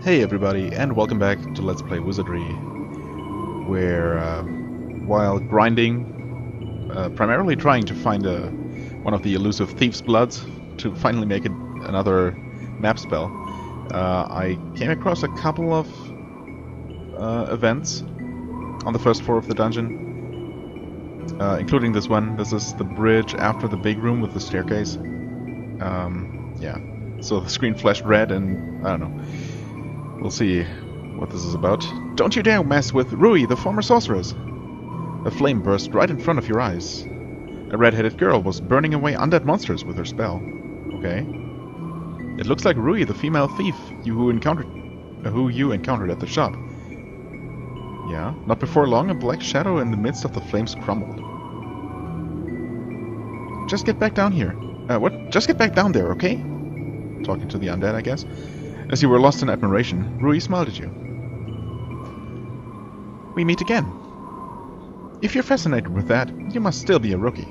Hey everybody, and welcome back to Let's Play Wizardry, where while grinding, primarily trying to find one of the elusive Thieves' Bloods to finally make it another map spell, I came across a couple of events on the first floor of the dungeon, including this one. This is the bridge after the big room with the staircase. Yeah, so the screen flashed red and I don't know. We'll see what this is about. Don't you dare mess with Rui, the former sorceress! A flame burst right in front of your eyes. A red-headed girl was burning away undead monsters with her spell. Okay. It looks like Rui, the female thief who you encountered at the shop. Yeah. Not before long, a black shadow in the midst of the flames crumbled. Just get back down here. What? Just get back down there, okay? Talking to the undead, I guess. As you were lost in admiration, Rui smiled at you. We meet again. If you're fascinated with that, you must still be a rookie.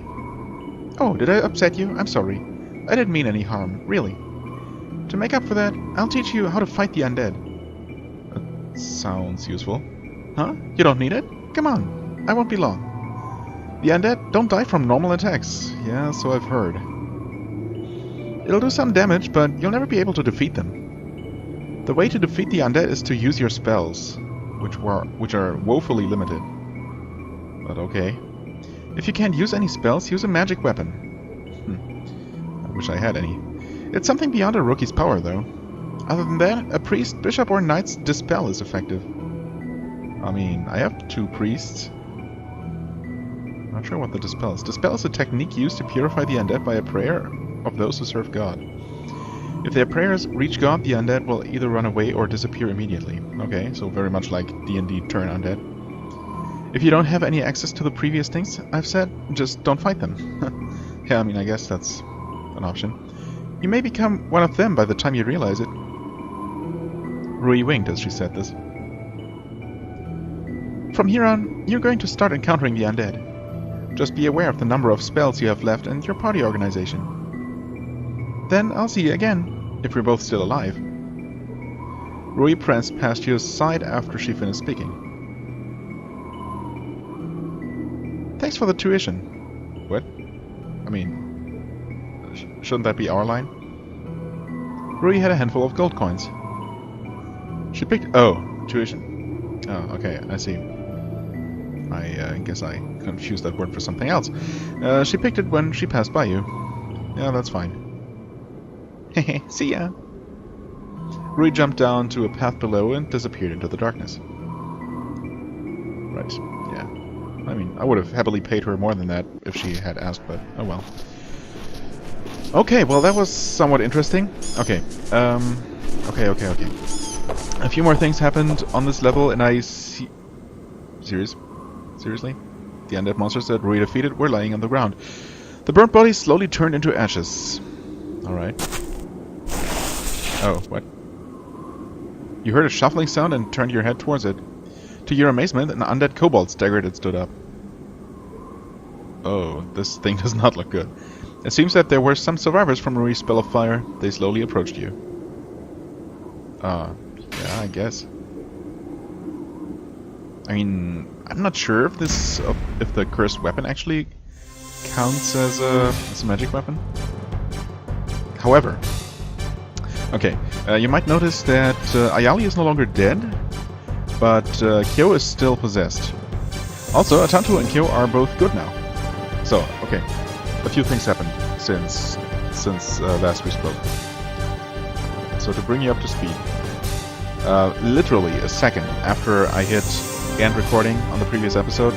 Oh, did I upset you? I'm sorry. I didn't mean any harm, really. To make up for that, I'll teach you how to fight the undead. That sounds useful. Huh? You don't need it? Come on, I won't be long. The undead don't die from normal attacks. Yeah, so I've heard. It'll do some damage, but you'll never be able to defeat them. The way to defeat the undead is to use your spells, which are woefully limited. But okay. If you can't use any spells, use a magic weapon. I wish I had any. It's something beyond a rookie's power, though. Other than that, a priest, bishop, or knight's dispel is effective. I mean, I have 2 priests. Not sure what the dispel is. Dispel is a technique used to purify the undead by a prayer of those who serve God. If their prayers reach God, the undead will either run away or disappear immediately. Okay, so very much like D&D turn undead. If you don't have any access to the previous things I've said, just don't fight them. Yeah, I mean, I guess that's an option. You may become one of them by the time you realize it. Rui winked as she said this. From here on, you're going to start encountering the undead. Just be aware of the number of spells you have left and your party organization. Then I'll see you again, if we're both still alive. Rui pranced past your side after she finished speaking. Thanks for the tuition. What? I mean, shouldn't that be our line? Rui had a handful of gold coins. She picked... Oh, tuition. Oh, okay, I see. I guess I confused that word for something else. She picked it when she passed by you. Yeah, that's fine. Hehe, see ya! Rui jumped down to a path below and disappeared into the darkness. Right, yeah. I mean, I would have happily paid her more than that if she had asked, but oh well. Okay, well that was somewhat interesting. Okay, okay. A few more things happened on this level, and I see... Seriously? The undead monsters that Rui defeated were lying on the ground. The burnt bodies slowly turned into ashes. Alright. Oh, what? You heard a shuffling sound and turned your head towards it. To your amazement, an undead kobold staggered and stood up. Oh, this thing does not look good. It seems that there were some survivors from Rui's spell of fire. They slowly approached you. Yeah, I guess. I mean, I'm not sure if this, if the cursed weapon actually counts as a magic weapon. However, okay, you might notice that Ayali is no longer dead, but Kyo is still possessed. Also, Atantu and Kyo are both good now. So, okay, a few things happened since last we spoke. So to bring you up to speed, literally a second after I hit end recording on the previous episode,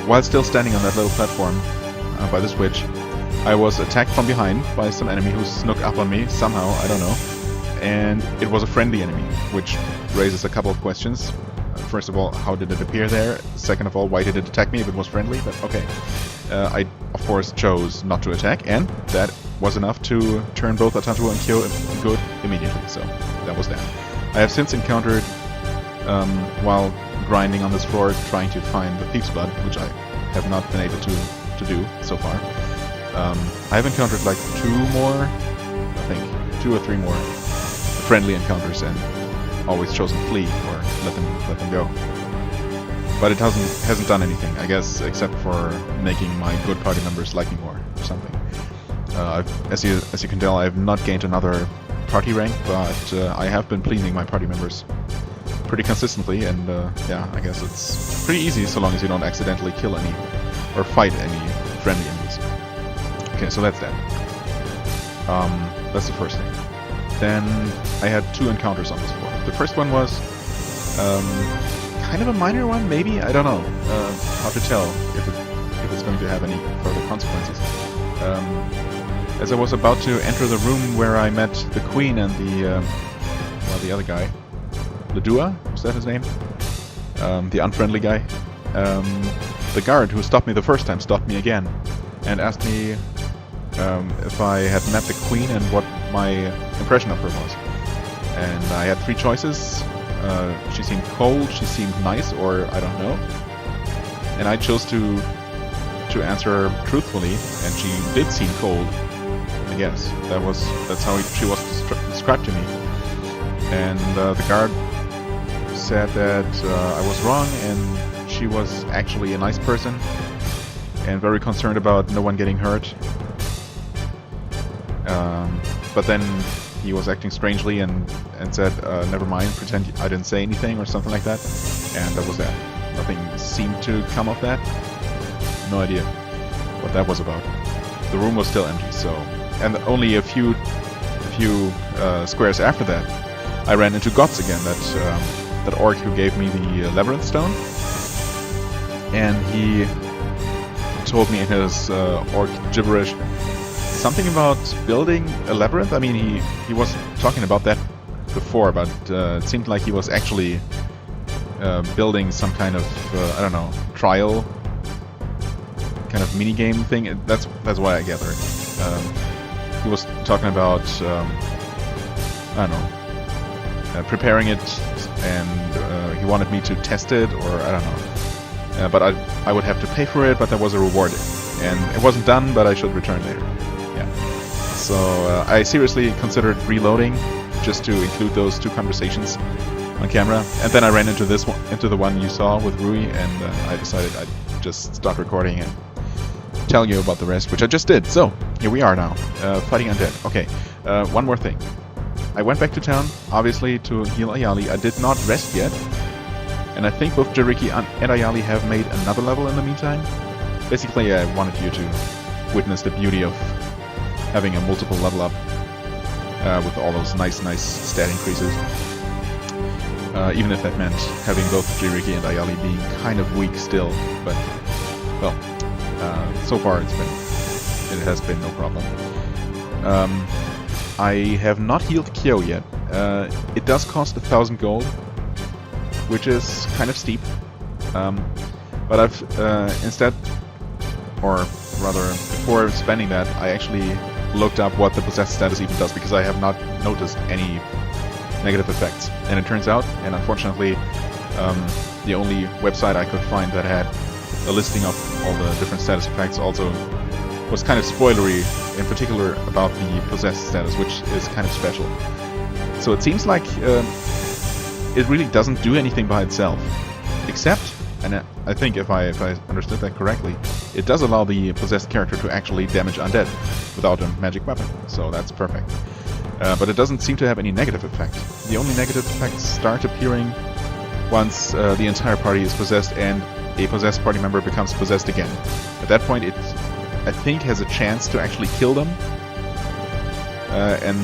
while still standing on that little platform by the switch, I was attacked from behind by some enemy who snuck up on me somehow, I don't know. And it was a friendly enemy, which raises a couple of questions. First of all, how did it appear there? Second of all, why did it attack me if it was friendly? But okay. I, of course, chose not to attack, and that was enough to turn both Atantu and Kyo good immediately, so that was that. I have since encountered, while grinding on this floor, trying to find the Thieves' Blood, which I have not been able to do so far. I have encountered like 2 or 3 more friendly encounters, and always chosen flee or let them go. But it hasn't done anything, I guess, except for making my good party members like me more or something. As you can tell, I have not gained another party rank, but I have been pleasing my party members pretty consistently, and yeah, I guess it's pretty easy so long as you don't accidentally kill any or fight any friendly enemies. Okay, so that's that. That's the first thing. Then I had 2 encounters on this floor. The first one was kind of a minor one, maybe? I don't know how to tell if it's going to have any further consequences. As I was about to enter the room where I met the Queen and the other guy, Ledua, was that his name? The unfriendly guy. The guard who stopped me the first time stopped me again and asked me if I had met the Queen and what my impression of her was. And I had 3 choices. She seemed cold, she seemed nice, or I don't know. And I chose to answer truthfully, and she did seem cold. I guess that's how she was described to me. And the guard said that I was wrong, and she was actually a nice person and very concerned about no one getting hurt. But then he was acting strangely and said, never mind, pretend I didn't say anything or something like that. And that was that. Nothing seemed to come of that. No idea what that was about. The room was still empty, so... And only a few squares after that, I ran into Gots again, that orc who gave me the Labyrinth Stone. And he told me in his orc gibberish something about building a labyrinth. I mean, he was talking about that before, but it seemed like he was actually building some kind of, I don't know, trial kind of mini-game thing. That's why I gather it. He was talking about, I don't know, preparing it, and he wanted me to test it, or I don't know. But I would have to pay for it, but there was a reward. And it wasn't done, but I should return later. Yeah. So I seriously considered reloading just to include those 2 conversations on camera. And then I ran into the one you saw with Rui, and I decided I'd just start recording and tell you about the rest, which I just did. So here we are now, fighting Undead. Okay, one more thing. I went back to town, obviously, to heal Ayali. I did not rest yet, and I think both Jariki and Ayali have made another level in the meantime. Basically, I wanted you to witness the beauty of having a multiple level up with all those nice stat increases. Even if that meant having both Jariki and Ayali being kind of weak still, but well, so far it has been no problem. I have not healed Kyo yet. It does cost 1,000 gold, which is kind of steep. But I've instead, or rather before spending that, I actually looked up what the possessed status even does, because I have not noticed any negative effects. And it turns out, and unfortunately, the only website I could find that had a listing of all the different status effects also was kind of spoilery, in particular about the possessed status, which is kind of special. So it seems like it really doesn't do anything by itself, except, and I think if I understood that correctly, it does allow the possessed character to actually damage undead without a magic weapon, so that's perfect. But it doesn't seem to have any negative effect. The only negative effects start appearing once the entire party is possessed and a possessed party member becomes possessed again. At that point, it, I think, has a chance to actually kill them, and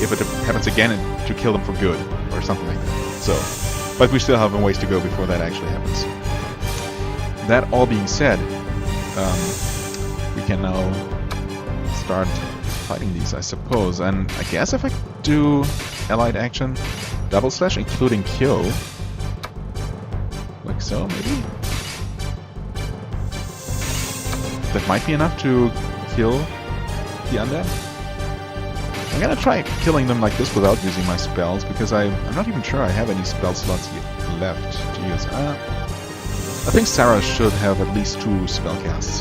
if it happens again, to kill them for good, or something like that. So, but we still have a ways to go before that actually happens. That all being said, we can now start fighting these, I suppose. And I guess if I do allied action, double slash, including Kyo, like so, maybe? That might be enough to kill the undead. I'm gonna try killing them like this without using my spells, because I'm not even sure I have any spell slots left to use. I think Sarah should have at least 2 spell casts.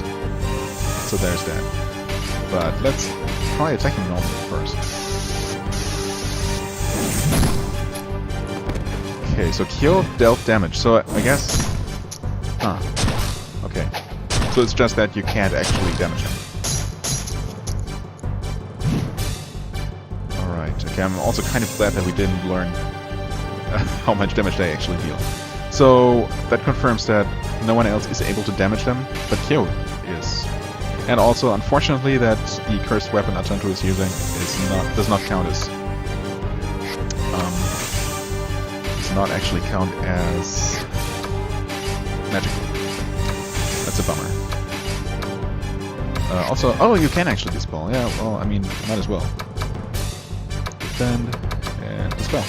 So there's that. But let's try attacking normally first. Okay, so Kyo dealt damage, so I guess... Huh. Okay. So it's just that you can't actually damage him. Alright, okay, I'm also kind of glad that we didn't learn how much damage they actually deal. So that confirms that no one else is able to damage them, but Kyo is. And also, unfortunately, that the cursed weapon Atantu is using does not count as... does not actually count as magical. That's a bummer. Also, oh, you can actually dispel. Yeah, well, I mean, might as well. Defend and dispel.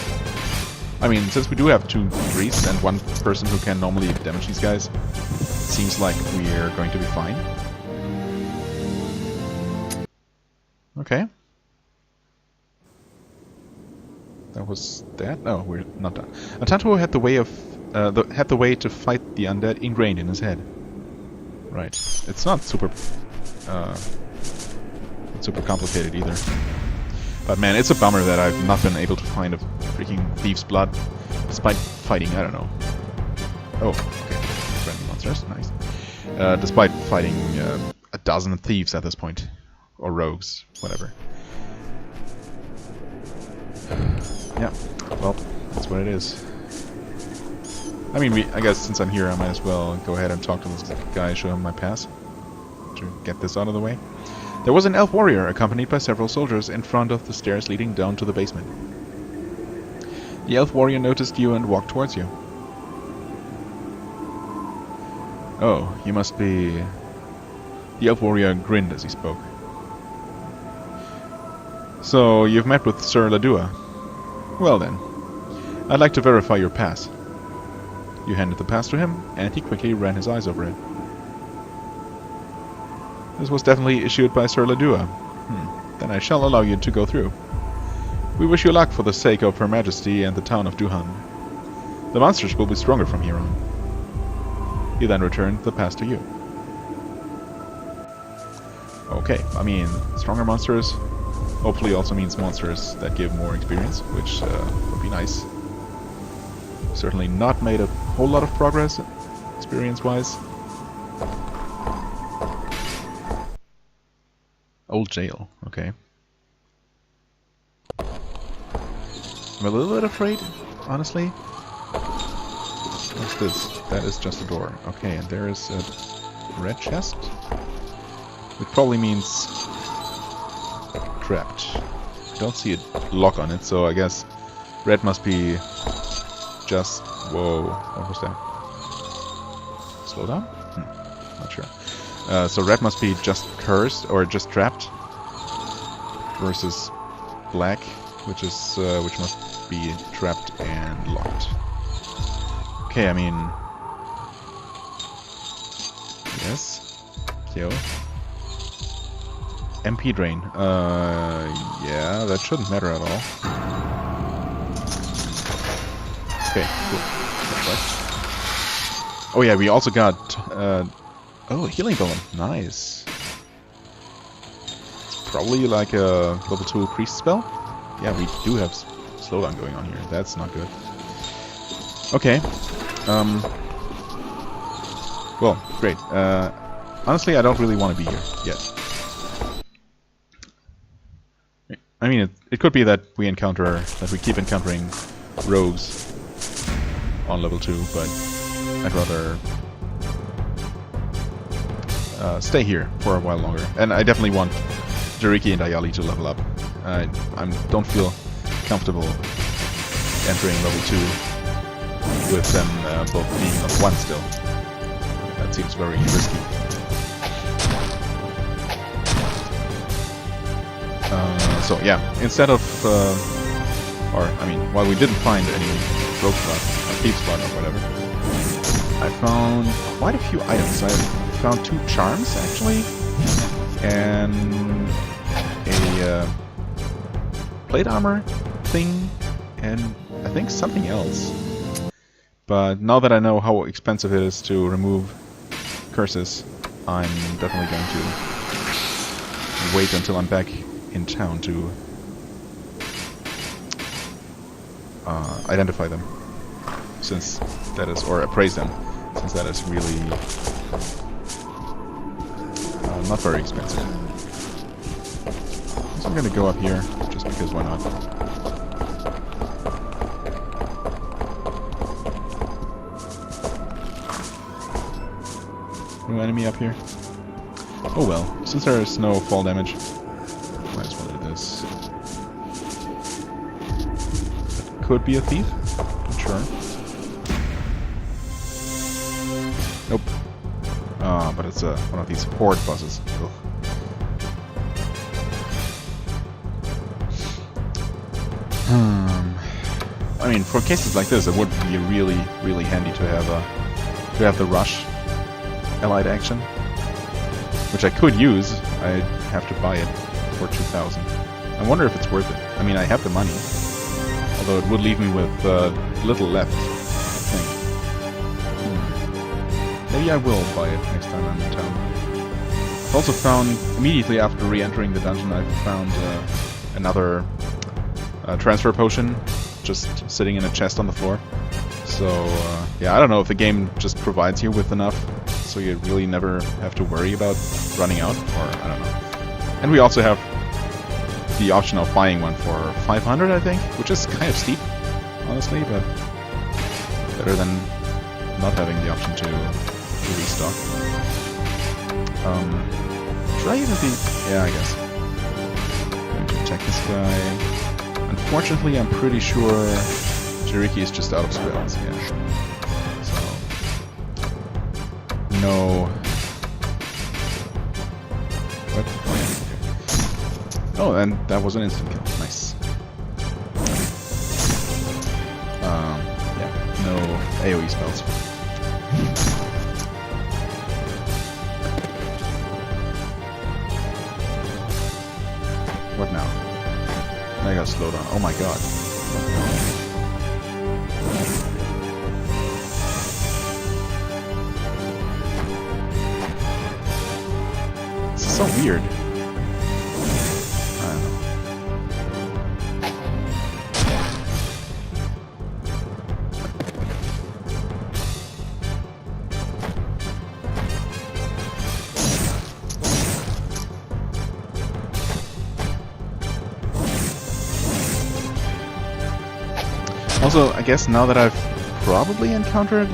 I mean, since we do have 2 priests and 1 person who can normally damage these guys, it seems like we're going to be fine. Okay. That was that? No, we're not done. Atantu had the way to fight the undead ingrained in his head. Right. It's not super complicated either. But man, it's a bummer that I've not been able to find a freaking Thieves' Blood despite fighting, I don't know. Oh, okay. Friendly monsters, nice. Despite fighting a dozen thieves at this point. Or rogues, whatever. Yeah, well, that's what it is. I mean, I guess since I'm here, I might as well go ahead and talk to this guy, show him my pass. To get this out of the way. There was an elf warrior accompanied by several soldiers in front of the stairs leading down to the basement. The elf warrior noticed you and walked towards you. Oh, you must be... The elf warrior grinned as he spoke. So, you've met with Sir Ladua. Well then, I'd like to verify your pass. You handed the pass to him, and he quickly ran his eyes over it. This was definitely issued by Sir Ladua. Then I shall allow you to go through. We wish you luck for the sake of Her Majesty and the town of Duhan. The monsters will be stronger from here on. He then returned the pass to you. Okay, I mean, stronger monsters hopefully also means monsters that give more experience, which would be nice. Certainly not made a whole lot of progress, experience-wise. Old jail, okay. I'm a little bit afraid, honestly. What's this? That is just a door. Okay, and there is a red chest. Which probably means trapped. I don't see a lock on it, so I guess red must be just... Whoa, what was that? Slow down? Not sure. So red must be just cursed, or just trapped. Versus black, which must be trapped and locked. Okay, I mean... Yes. Kill. MP drain. Yeah, that shouldn't matter at all. Okay, cool. Oh yeah, we also got... oh, healing golem. Nice. It's probably like a level 2 priest spell. Yeah, we do have slowdown going on here. That's not good. Okay. Well, great. Honestly, I don't really want to be here yet. I mean, it could be that we keep encountering rogues on level 2, but I'd rather stay here for a while longer. And I definitely want Jariki and Ayali to level up. I don't feel comfortable entering level 2 with them both being level 1 still. That seems very risky. So yeah, instead of, while we didn't find any rogue blood, thieves blood or whatever, I found quite a few items. I found 2 charms actually, and a plate armor thing, and I think something else. But now that I know how expensive it is to remove curses, I'm definitely going to wait until I'm back in town to identify them. since that is, or appraise them, since that is really not very expensive. So I'm gonna go up here, just because why not? No enemy up here? Oh well, since there is no fall damage, might as well do this. That could be a thief, not sure. Nope. Ah, but it's one of these horde bosses. Ugh. I mean, for cases like this, it would be really, really handy to have the rush allied action, which I could use. I'd have to buy it for 2,000. I wonder if it's worth it. I mean, I have the money, although it would leave me with little left, I think. Maybe I will buy it next time I'm in town. I've also found, immediately after re-entering the dungeon, I found another transfer potion just sitting in a chest on the floor. So, yeah, I don't know if the game just provides you with enough so you really never have to worry about running out, or I don't know. And we also have the option of buying one for 500, I think, which is kind of steep, honestly, but better than not having the option to restock. Should I even be... yeah, I guess. I'm going to attack this guy. Unfortunately, I'm pretty sure Jiriki is just out of spells, yeah. So... no... what? Oh, yeah. Oh, and that was an instant kill. Nice. Yeah, no AoE spells. What now? I got slowed down. Oh my god. This is so weird. I don't know. Also, I guess now that I've probably encountered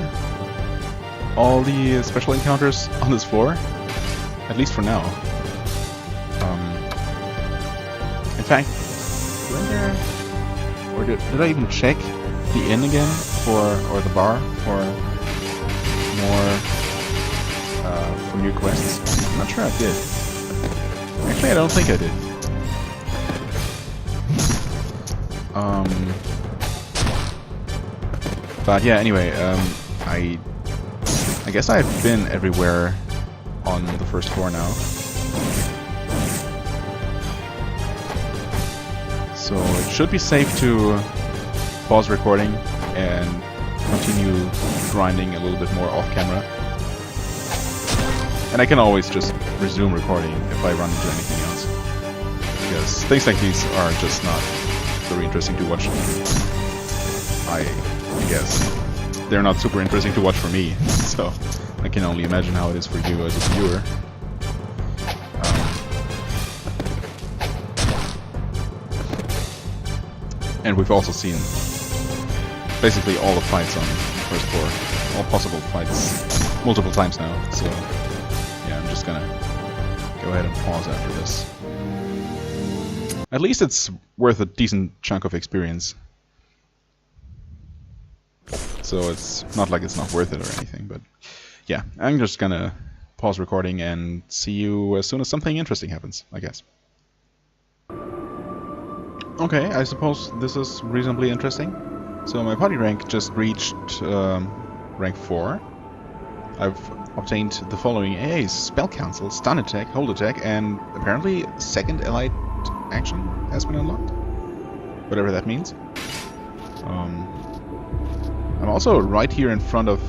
all the special encounters on this floor, at least for now. In fact, did I even check the inn again or the bar for new quests? I'm not sure I did. Actually, I don't think I did. But yeah, anyway, I guess I've been everywhere on the first floor now. So it should be safe to pause recording and continue grinding a little bit more off camera. And I can always just resume recording if I run into anything else. Because things like these are just not very interesting to watch. I guess they're not super interesting to watch for me, so I can only imagine how it is for you as a viewer. And we've also seen basically all the fights on the first floor, all possible fights, multiple times now, so yeah, I'm just gonna go ahead and pause after this. At least it's worth a decent chunk of experience. So it's not like it's not worth it or anything, but yeah, I'm just gonna pause recording and see you as soon as something interesting happens, I guess. Okay, I suppose this is reasonably interesting. So my party rank just reached rank 4. I've obtained the following AAs: Spell Cancel, Stun Attack, Hold Attack, and apparently second allied action has been unlocked. Whatever that means. I'm also right here in front of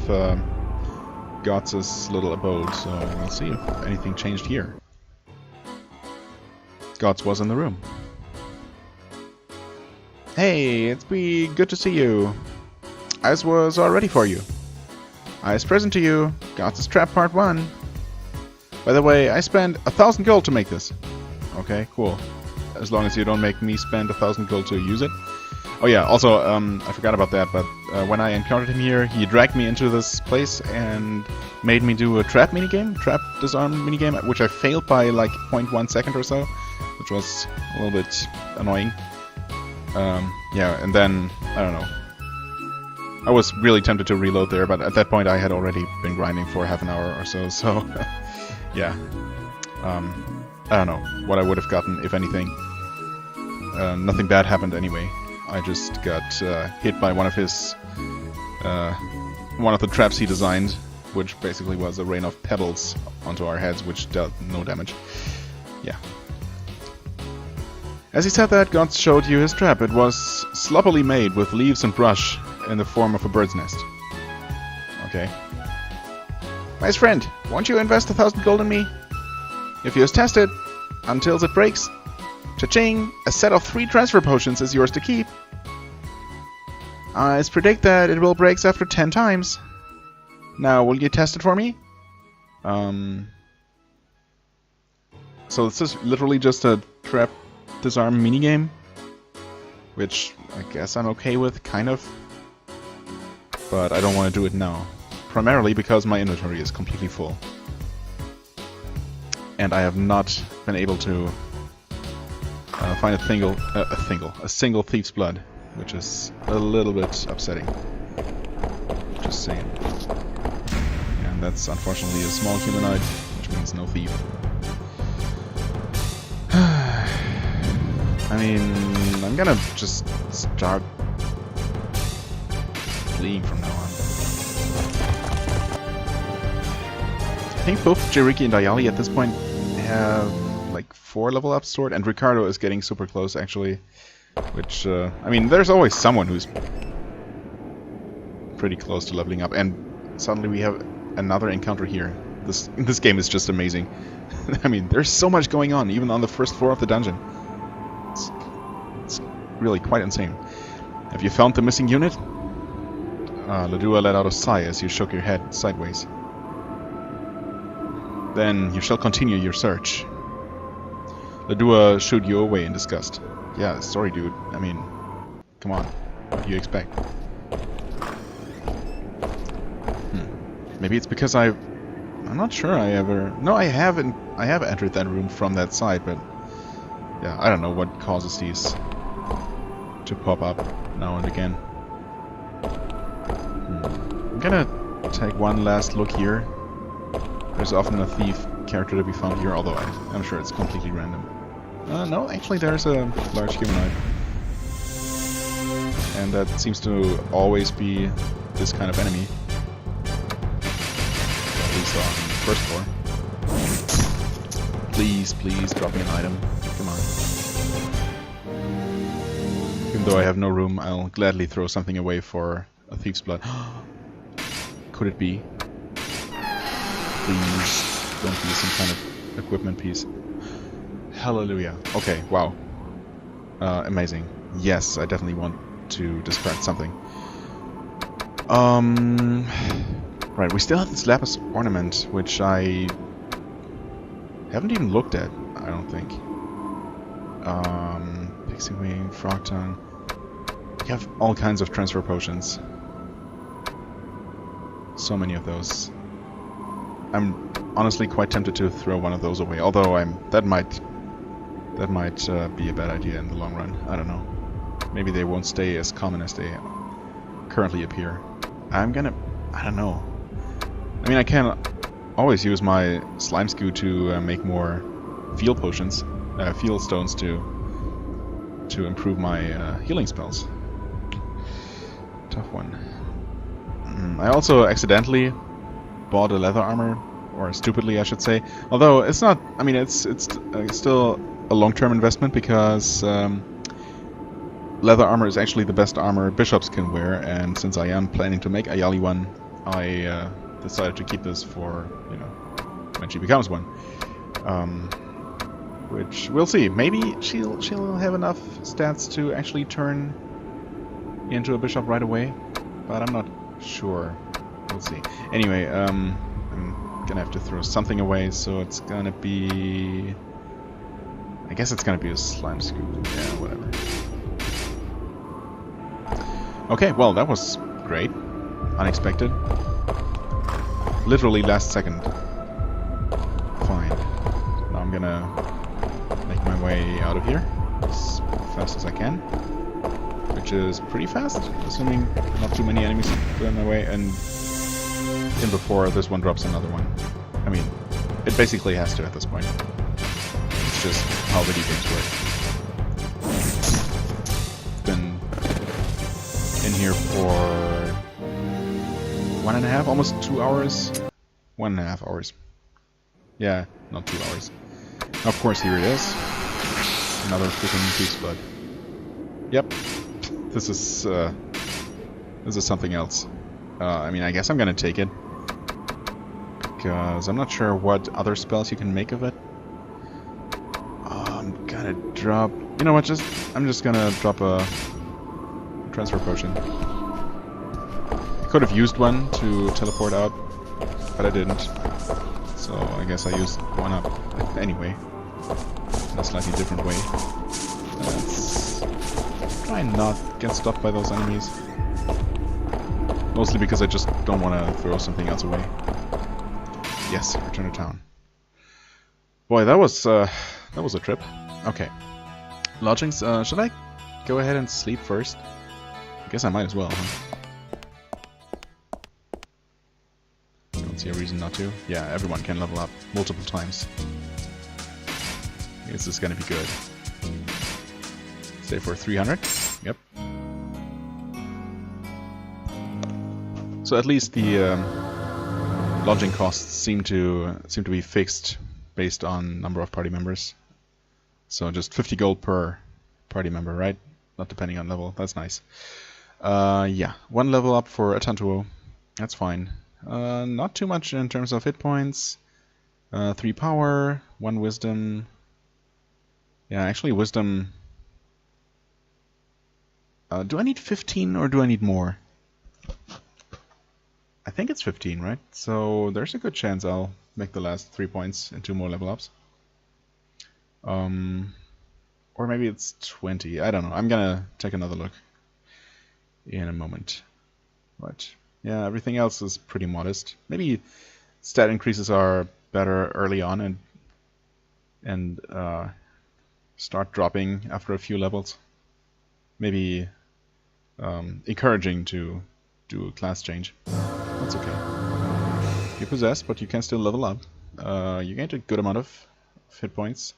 Gods' little abode, so we'll see if anything changed here. Gods was in the room. Hey, it's good to see you. I was all ready for you. I present to you God's Trap Part 1. By the way, I spent 1,000 gold to make this. Okay, cool. As long as you don't make me spend 1,000 gold to use it. Oh yeah, also, I forgot about that, but when I encountered him here, he dragged me into this place and made me do a trap minigame, trap disarm minigame, which I failed by like 0.1 second or so, which was a little bit annoying. Yeah, and then, I don't know. I was really tempted to reload there, but at that point I had already been grinding for half an hour or so, so yeah. I don't know what I would have gotten, if anything. Nothing bad happened anyway. I just got hit by one of the traps he designed, which basically was a rain of pebbles onto our heads, which dealt no damage. Yeah. As he said that, God showed you his trap. It was sloppily made with leaves and brush in the form of a bird's nest. Okay. My friend, won't you invest 1,000 gold in me? If you just test it until it breaks, cha-ching! A set of 3 transfer potions is yours to keep. I predict that it will break after 10 times. Now, will you test it for me? So this is literally just a trap disarm minigame, which I guess I'm okay with, kind of. But I don't want to do it now. Primarily because my inventory is completely full. And I have not been able to find a single Thief's Blood, which is a little bit upsetting. Just saying. And that's unfortunately a small humanoid, which means no thief. I mean, I'm gonna just start fleeing from now on. I think both Jiriki and Ayali at this point have like 4 level ups stored, and Ricardo is getting super close actually. Which, I mean, there's always someone who's pretty close to leveling up, and suddenly we have another encounter here. This game is just amazing. I mean, there's so much going on, even on the first floor of the dungeon. It's really quite insane. Have you found the missing unit? Ledua let out a sigh as you shook your head sideways. Then you shall continue your search. Ledua shooed you away in disgust. Yeah, sorry dude. I mean, come on. What do you expect? Maybe it's because I'm not sure I ever... No, I haven't. I have entered that room from that side, but... Yeah, I don't know what causes these to pop up now and again. I'm gonna take one last look here. There's often a thief character to be found here, although I'm sure it's completely random. No, actually there's a large humanoid. And that seems to always be this kind of enemy. At least on the first floor. Please, please, drop me an item. Come on. Even though I have no room, I'll gladly throw something away for a Thief's Blood. Could it be? Please, don't be some kind of equipment piece. Hallelujah. Okay, wow. Amazing. Yes, I definitely want to discard something. Right, we still have this lapis ornament, which I haven't even looked at, I don't think. Pixie Wing, Frog Tongue. We have all kinds of transfer potions. So many of those. I'm honestly quite tempted to throw one of those away, although that might be a bad idea in the long run. I don't know. Maybe they won't stay as common as they currently appear. I don't know. I mean, I can always use my slime skew to make more field potions, field stones to improve my healing spells. Tough one. I also accidentally bought a leather armor, or stupidly I should say. Although it's not. I mean, it's still a long-term investment because leather armor is actually the best armor bishops can wear, and since I am planning to make Ayali one, I decided to keep this for, you know, when she becomes one. Which we'll see. Maybe she'll have enough stats to actually turn into a bishop right away. but I'm not sure. We'll see. Anyway, I'm gonna have to throw something away, so it's gonna be... I guess it's gonna be a slime scoop. Yeah, whatever. Okay, well, that was great. Unexpected. Literally last second. Fine. Now I'm gonna make my way out of here as fast as I can. Which is pretty fast, assuming not too many enemies are in my way, and in before this one drops another one. I mean, it basically has to at this point. It's just how video games work. Been in here for 1.5, almost 2 hours. 1.5 hours. Yeah, not 2 hours. Of course, here it is. Another freaking Thieves blood. Yep. This is something else. I mean, I guess I'm gonna take it. Because I'm not sure what other spells you can make of it. I'm gonna drop... You know what, I'm just gonna drop a transfer potion. I could have used one to teleport out, but I didn't. So I guess I used one up anyway. In a slightly different way. Let's try and not get stopped by those enemies. Mostly because I just don't want to throw something else away. Yes, return to town. Boy, that was a trip. Okay. Lodgings, should I go ahead and sleep first? I guess I might as well, huh? Don't see a reason not to. Yeah, everyone can level up multiple times. This is gonna be good. Stay for 300. Yep. So at least the lodging costs seem to be fixed based on number of party members. So just 50 gold per party member, right? Not depending on level. That's nice. Yeah, 1 level up for Atantuo. That's fine. Not too much in terms of hit points. 3 power, 1 wisdom. Yeah, actually wisdom... do I need 15 or do I need more? I think it's 15, right? So there's a good chance I'll make the last 3 points and 2 more level ups. Or maybe it's 20. I don't know. I'm gonna take another look in a moment. But yeah, everything else is pretty modest. Maybe stat increases are better early on and start dropping after a few levels. Maybe encouraging to do a class change. That's okay. You're possessed, but you can still level up. You gained a good amount of hit points.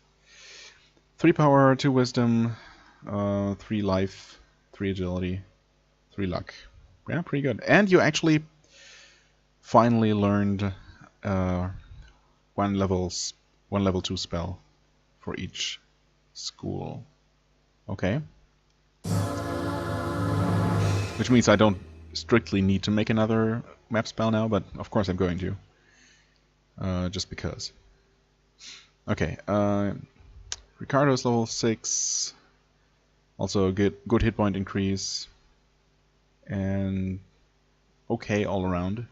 3 power, 2 wisdom, 3 life, 3 agility, 3 luck. Yeah, pretty good. And you actually finally learned 1 level 2 spell for each school. Okay. Which means I don't strictly need to make another map spell now, but of course I'm going to. Just because. Okay, Ricardo's level 6. Also a good hit point increase. And okay all around.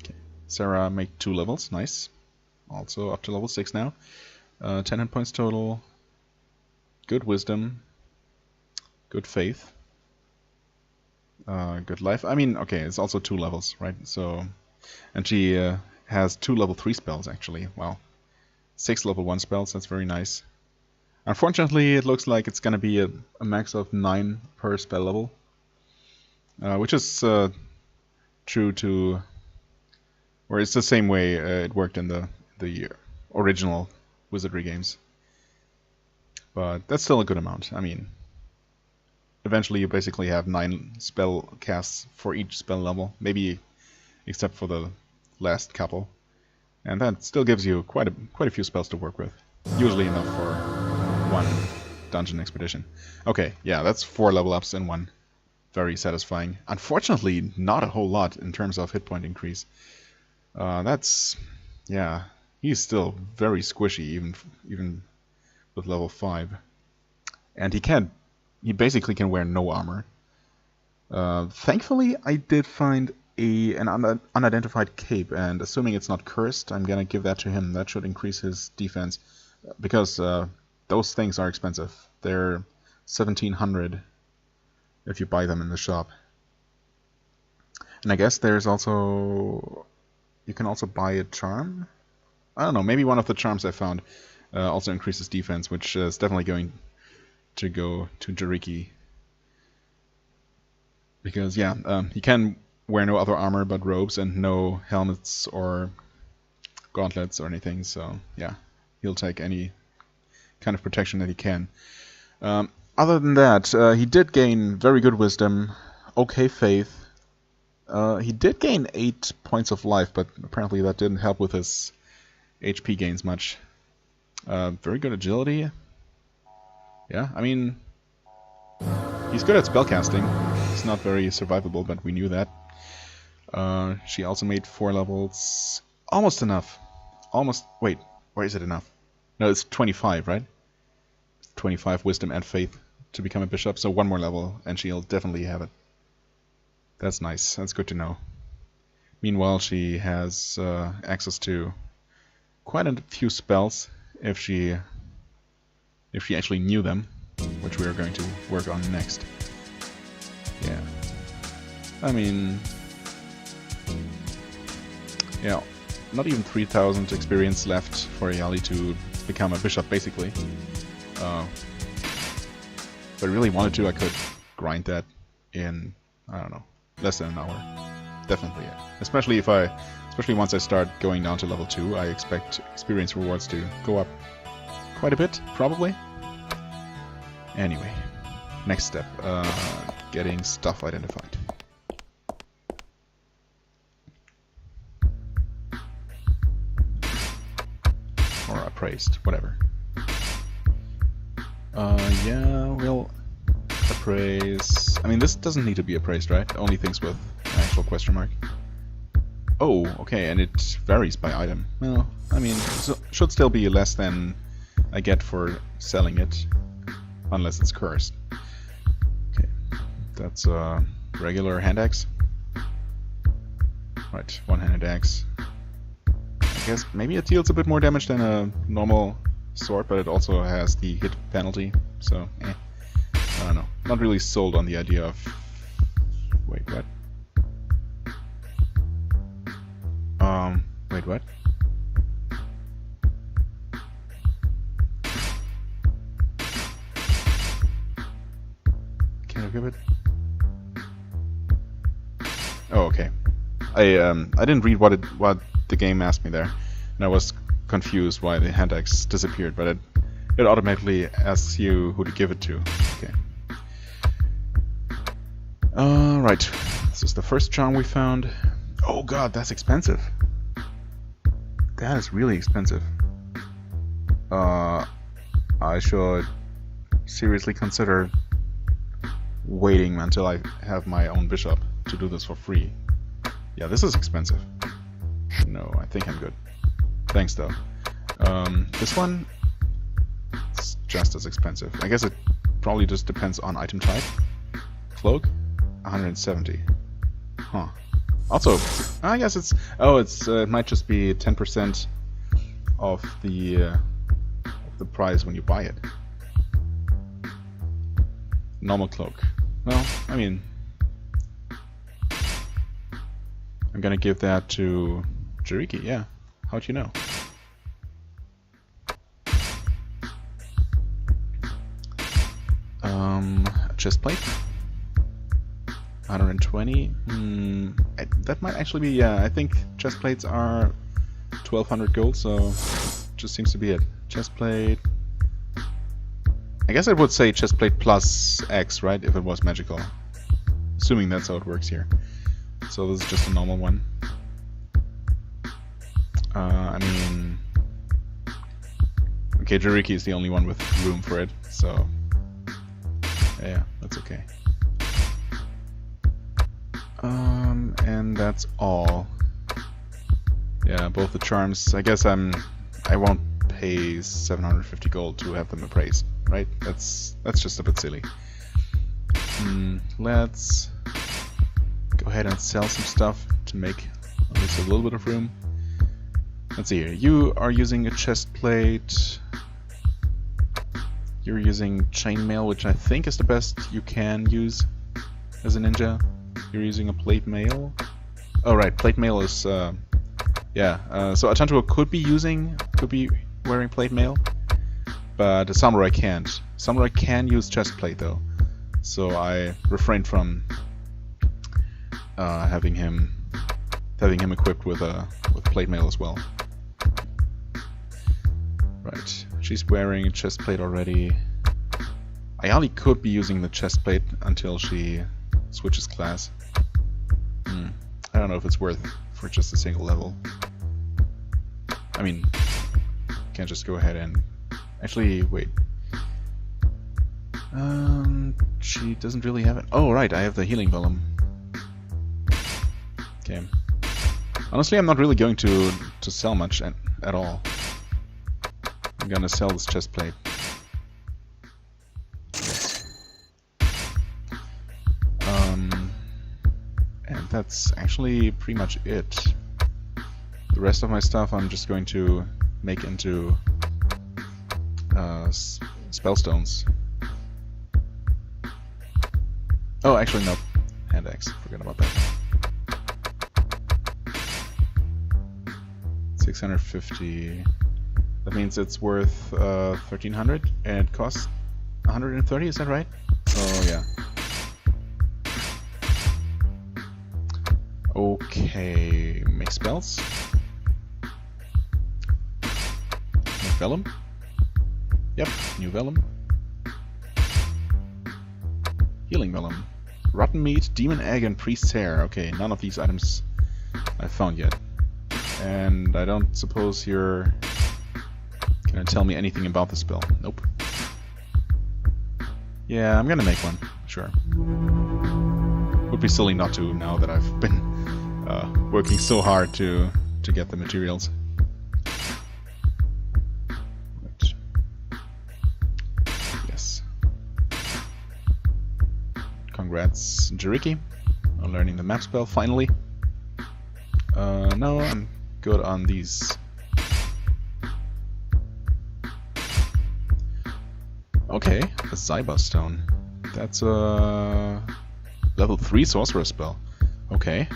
Okay. Sarah made 2 levels, nice. Also up to level 6 now. 10 hit points total. Good wisdom. Good faith. Good life. I mean, okay, it's also 2 levels, right? So, and she has 2 level 3 spells actually. Wow. 6 level 1 spells, that's very nice. Unfortunately, it looks like it's gonna be a max of 9 per spell level. Which is true to... or it's the same way it worked in the original Wizardry games. But that's still a good amount. I mean, eventually you basically have 9 spell casts for each spell level, maybe except for the last couple. And that still gives you quite a few spells to work with. Usually enough for 1 dungeon expedition. Okay, yeah, that's 4 level ups in 1. Very satisfying. Unfortunately, not a whole lot in terms of hit point increase. That's... yeah, he's still very squishy even with level 5. And he can't he basically can wear no armor. Thankfully, I did find an unidentified cape, and assuming it's not cursed, I'm gonna give that to him. That should increase his defense, because those things are expensive. They're 1,700 if you buy them in the shop. And I guess there's also... you can also buy a charm? I don't know, maybe one of the charms I found also increases defense, which is definitely going to go to Jariki. Because, yeah, he can wear no other armor but robes and no helmets or gauntlets or anything, so yeah, he'll take any kind of protection that he can. Other than that, he did gain very good wisdom, okay faith. He did gain 8 points of life, but apparently that didn't help with his HP gains much. Very good agility. Yeah, I mean, he's good at spellcasting. It's not very survivable, but we knew that. She also made 4 levels. Almost enough. Almost. Wait, where is it enough? No, it's 25, right? 25 wisdom and faith to become a bishop, so 1 more level, and she'll definitely have it. That's nice. That's good to know. Meanwhile, she has access to quite a few spells if she actually knew them, which we are going to work on next. Yeah. I mean, yeah, not even 3,000 experience left for Yali to become a bishop, basically. If I really wanted to, I could grind that in, I don't know, less than an hour. Definitely, yeah. Especially once I start going down to level 2, I expect experience rewards to go up quite a bit, probably. Anyway, next step, getting stuff identified. Or appraised, whatever. Yeah, we'll appraise... I mean, this doesn't need to be appraised, right? Only things with an actual question mark. Oh, okay, and it varies by item. Well, I mean, should still be less than I get for selling it, unless it's cursed. Okay, that's a regular hand axe. Right, one-handed axe. I guess maybe it deals a bit more damage than a normal sword, but it also has the hit penalty, so I don't know. Not really sold on the idea of... Wait, what? Wait, what? Can I grab it? Oh, okay. I didn't read what the game asked me there, and I was confused why the hand axe disappeared, but it automatically asks you who to give it to. Okay. Right. This is the first charm we found. Oh god, that's expensive. That is really expensive. I should seriously consider waiting until I have my own bishop to do this for free. Yeah, this is expensive. No, I think I'm good. Thanks, though. This one is just as expensive. I guess it probably just depends on item type. Cloak, 170. Huh. Also, I guess it's... Oh, it might just be 10% of the price when you buy it. Normal cloak. Well, I mean... I'm gonna give that to Jariki, yeah. How'd you know? A chest plate? 120? That might actually be, yeah, I think chest plates are 1200 gold, so just seems to be it. Chest plate... I guess I would say chest plate plus X, right, if it was magical. Assuming that's how it works here. So this is just a normal one. I mean... Okay, Jariki is the only one with room for it, so... Yeah, that's okay. And that's all. Yeah, both the charms. I guess I won't pay 750 gold to have them appraised, right? That's just a bit silly. Let's go ahead and sell some stuff to make at least a little bit of room. Let's see here. You are using a chest plate. You're using chainmail, which I think is the best you can use as a ninja. You're using a plate mail. Oh right, plate mail is so Atantuo could be wearing plate mail, but a samurai can't. Samurai can use chest plate though, so I refrained from having him equipped with plate mail as well. Right, she's wearing chest plate already. Ayali could be using the chest plate until she switches class. I don't know if it's worth for just a single level. I mean, can't just go ahead and actually wait. She doesn't really have it. Oh right, I have the healing vellum. Okay. Honestly, I'm not really going to sell much at all. I'm gonna sell this chest plate. And that's actually pretty much it. The rest of my stuff I'm just going to make into spell stones. Oh, actually no. Hand axe. Forgot about that. 650. That means it's worth 1300 and it costs 130, is that right? So yeah. Okay, make spells. Make vellum. Yep, new vellum. Healing vellum. Rotten meat, demon egg, and priest's hair. Okay, none of these items I've found yet. And I don't suppose you're gonna tell me anything about the spell. Nope. Yeah, I'm gonna make one. Sure. Would be silly not to now that I've been working so hard to get the materials. Right. Yes. Congrats, Jiriki, on learning the map spell finally. No, I'm good on these. Okay, the Cyber Stone. That's a level 3 sorcerer spell. Okay.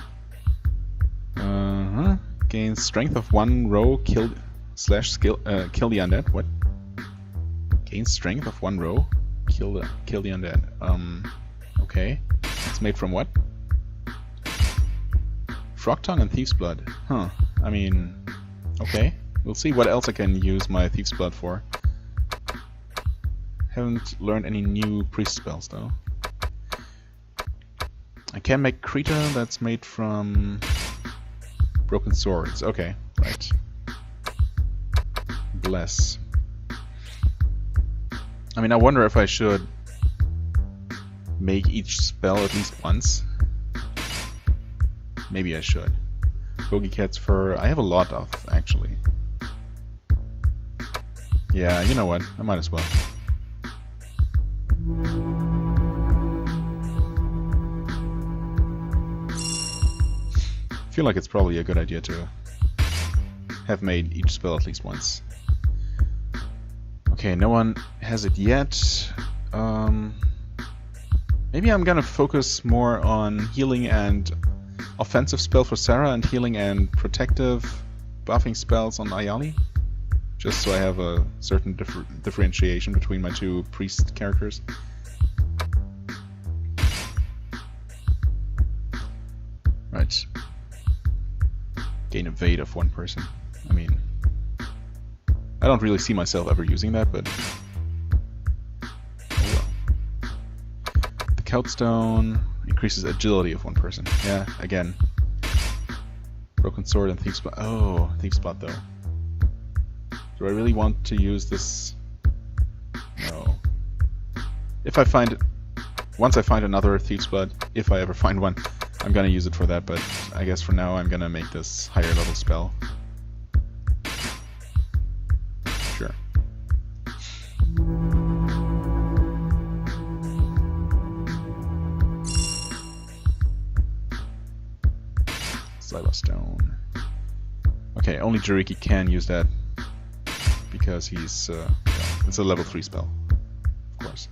Gains strength of 1 row, kill the undead. What? Gains strength of 1 row, kill the undead. Okay. It's made from what? Frog tongue and Thieves blood. Huh. I mean, okay. We'll see what else I can use my Thieves blood for. Haven't learned any new priest spells though. I can make Krita that's made from broken swords. Okay, right. Bless. I mean, I wonder if I should make each spell at least once. Maybe I should. Bogey Cat's Fur. I have a lot of, actually. Yeah, you know what? I might as well. I feel like it's probably a good idea to have made each spell at least once. Okay, no one has it yet. Maybe I'm gonna focus more on healing and offensive spell for Sarah and healing and protective buffing spells on Ayali. Just so I have a certain differentiation between my two priest characters. Right. Gain evade of 1 person. I mean, I don't really see myself ever using that, but oh well. The Coutstone increases agility of 1 person. Yeah, again. Broken Sword and Thieves Spot. Oh, Thieves Spot though. Do I really want to use this? No. If I find... Once I find another Thieves Blood, if I ever find one, I'm gonna use it for that, but I guess for now I'm gonna make this higher level spell. Sure. Cyber Stone. Okay, only Jiriki can use that because he's yeah, it's a level 3 spell, of course.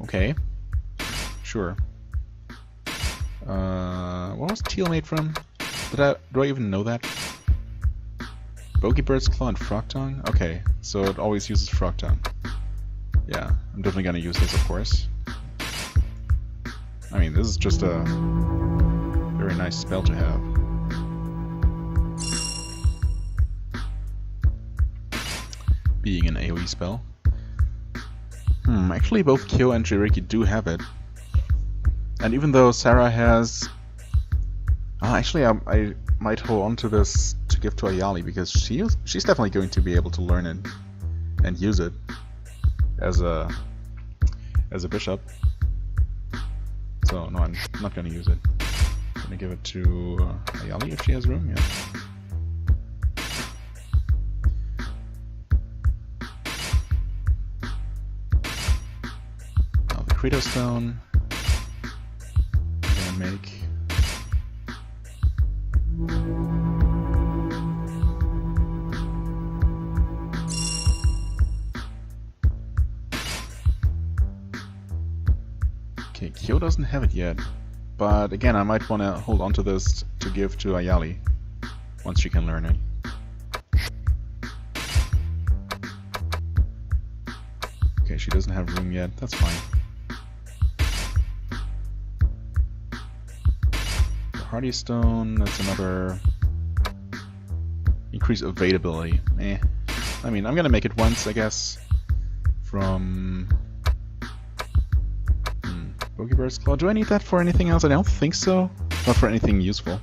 Okay, sure. What was Teal made from? Do I even know that? Bogeybird's Claw and Frog Tongue? Okay, so it always uses Frog Tongue. Yeah, I'm definitely gonna use this, of course. I mean, this is just a very nice spell to have. Being an AoE spell. Actually both Kyo and Jiriki do have it. And even though Sarah has... actually I might hold on to this to give to Ayali, because she's definitely going to be able to learn it and use it as a bishop. So no, I'm not going to use it. I'm going to give it to Ayali if she has room, yeah. Now the Credo Stone I'm going to make. Okay, Kyo doesn't have it yet, but again I might want to hold on to this to give to Ayali once she can learn it. Okay, she doesn't have room yet, that's fine. The Hardy Stone, that's another increase evadability. I mean, I'm gonna make it once, I guess, from Bogebird's Claw. Do I need that for anything else? I don't think so. Not for anything useful.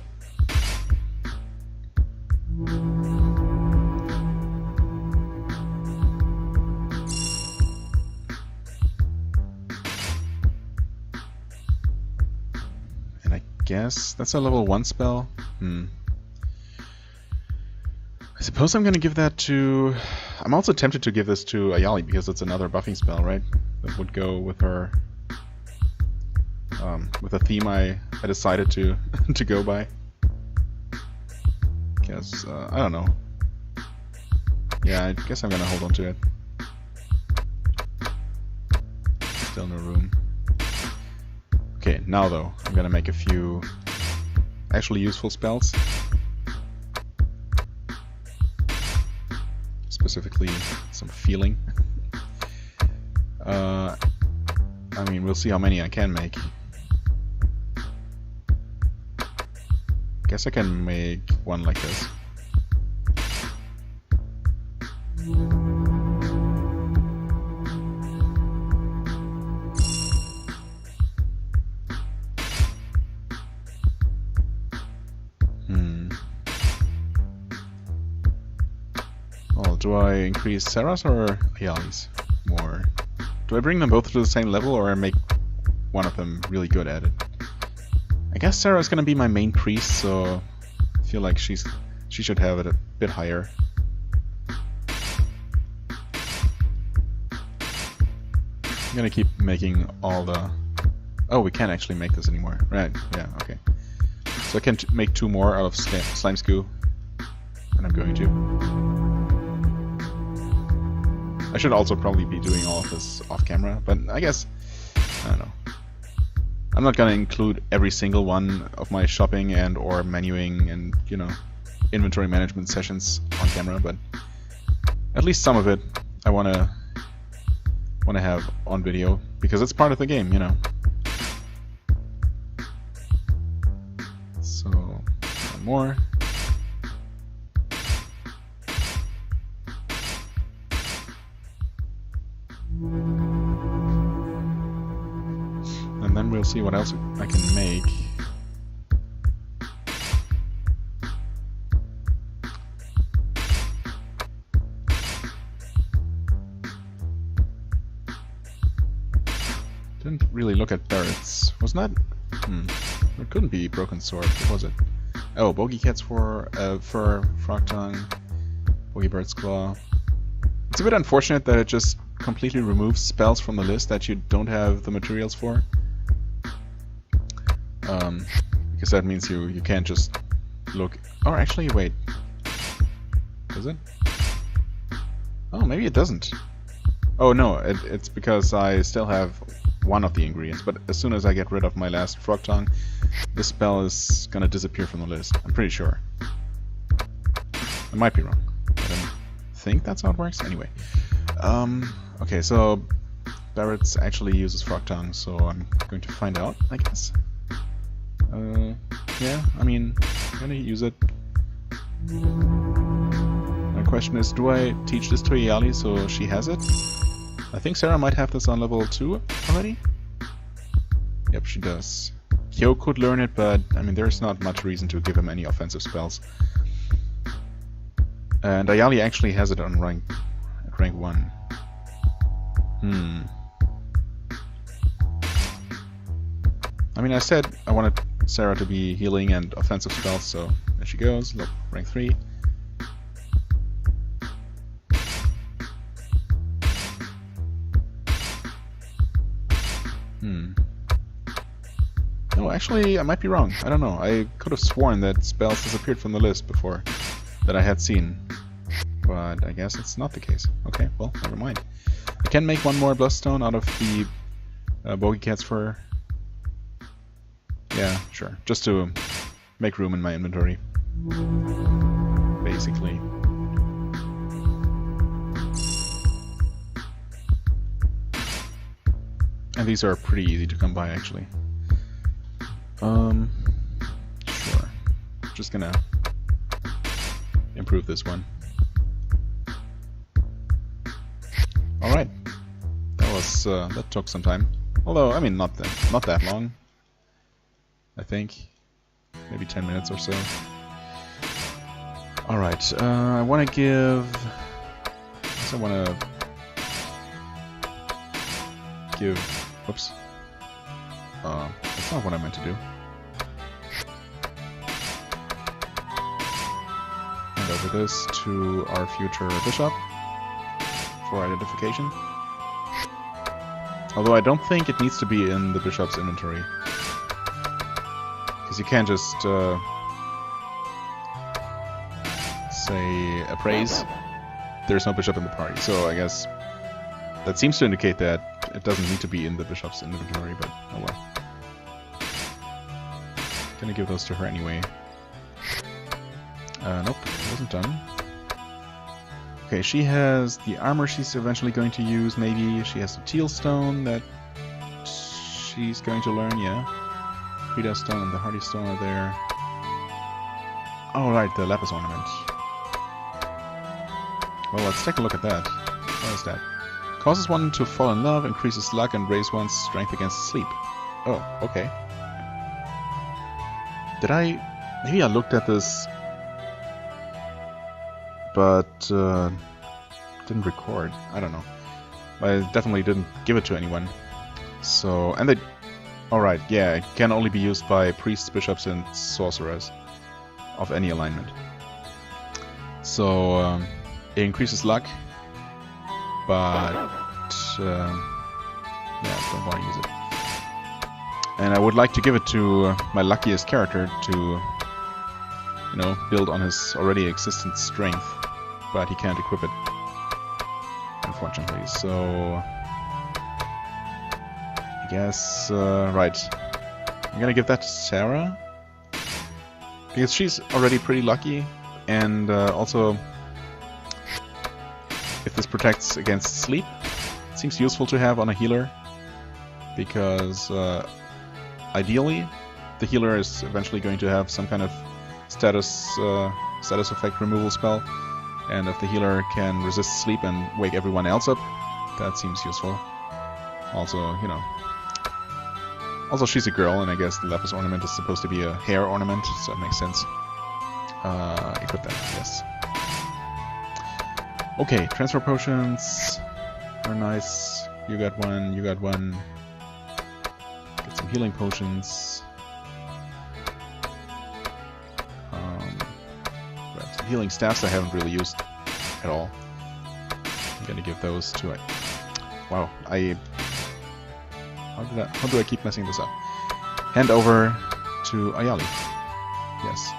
And I guess that's a level 1 spell. I suppose I'm gonna give that to... I'm also tempted to give this to Ayali because it's another buffing spell, right? That would go with her... with a theme I decided to to go by. Because, I don't know. Yeah, I guess I'm gonna hold on to it. Still no room. Okay, now though, I'm gonna make a few actually useful spells. Specifically, some feeling. I mean, we'll see how many I can make. Guess I can make one like this. Well, do I increase Sarah's or Ayali's more? Do I bring them both to the same level or make one of them really good at it? I guess Sarah's gonna be my main priest, so I feel like she should have it a bit higher. I'm gonna keep making all the... Oh, we can't actually make this anymore. Right, yeah, okay. So I can make 2 more out of Slime's Goo, and I'm going to. I should also probably be doing all of this off camera, but I guess, I don't know. I'm not gonna include every single one of my shopping and or menuing and, you know, inventory management sessions on camera, but at least some of it I wanna have on video because it's part of the game, you know. So, one more. And then we'll see what else I can make. Didn't really look at turrets. Wasn't that? It couldn't be Broken Sword. What was it? Oh, Bogey Cat's Fur, Frog Tongue, Bogeybird's Claw. It's a bit unfortunate that it just completely removes spells from the list that you don't have the materials for. Because that means you can't just look... Or actually, wait. Does it? Oh, maybe it doesn't. Oh no, it's because I still have one of the ingredients, but as soon as I get rid of my last frog tongue, this spell is gonna disappear from the list. I'm pretty sure. I might be wrong, but I think that's how it works. Anyway. Okay, so Barrett's actually uses frog tongue, so I'm going to find out, I guess. Yeah, I mean, I'm gonna use it. My question is, do I teach this to Ayali so she has it? I think Sarah might have this on level 2 already. Yep, she does. Hyo could learn it, but I mean, there's not much reason to give him any offensive spells. And Ayali actually has it on rank 1. I mean, I said I wanted Sarah to be healing and offensive spells, so there she goes. Look, rank 3. No, actually, I might be wrong. I don't know. I could have sworn that spells disappeared from the list before that I had seen. But I guess it's not the case. Okay, well, never mind. I can make one more Bloodstone out of the Bogey Cat's Fur. Yeah, sure. Just to make room in my inventory. Basically. And these are pretty easy to come by, actually. Sure. Just gonna improve this one. Alright. That took some time. Although, I mean, not that long. I think. Maybe 10 minutes or so. Alright, I want to give... I want to give... Whoops. That's not what I meant to do. Hand over this to our future bishop for identification. Although I don't think it needs to be in the bishop's inventory. Because you can't just say appraise. There's no bishop in the party, so I guess that seems to indicate that it doesn't need to be in the bishop's inventory, but oh well. Gonna give those to her anyway. Nope, it wasn't done. Okay, she has the armor she's eventually going to use, maybe. She has the teal stone that she's going to learn, yeah. Frida stone and the hardy stone are there. Oh, right, the lapis ornament. Well, let's take a look at that. What is that? Causes one to fall in love, increases luck, and raise one's strength against sleep. Oh, okay. Did I... Maybe I looked at this... but... didn't record. I don't know. I definitely didn't give it to anyone. So... And they... Alright, yeah, it can only be used by priests, bishops, and sorcerers of any alignment. So... it increases luck. But yeah, don't want to use it. And I would like to give it to my luckiest character to, you know, build on his already existent strength, but he can't equip it, unfortunately. So I guess right, I'm gonna give that to Sarah because she's already pretty lucky, and also. If this protects against sleep, it seems useful to have on a healer, because ideally the healer is eventually going to have some kind of status effect removal spell, and if the healer can resist sleep and wake everyone else up, that seems useful. Also, you know, also she's a girl, and I guess the lapis ornament is supposed to be a hair ornament, so it makes sense. Equip that, yes. Okay, transfer potions are nice. You got one, you got one. Get some healing potions. Right, some healing staffs I haven't really used at all. I'm gonna give those to it. Wow, how do I keep messing this up? Hand over to Ayali. Yes.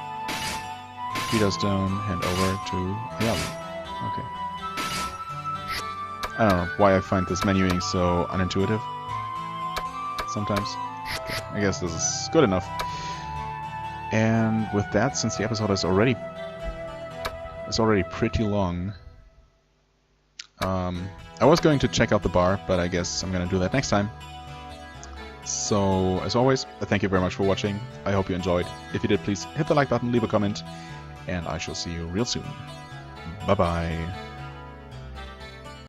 Peter Stone, hand over to Ayali. Okay. I don't know why I find this menuing so unintuitive. Sometimes. Okay, I guess this is good enough. And with that, since the episode is already pretty long, I was going to check out the bar, but I guess I'm gonna do that next time. So, as always, thank you very much for watching. I hope you enjoyed. If you did, please hit the like button, leave a comment, and I shall see you real soon. Bye-bye.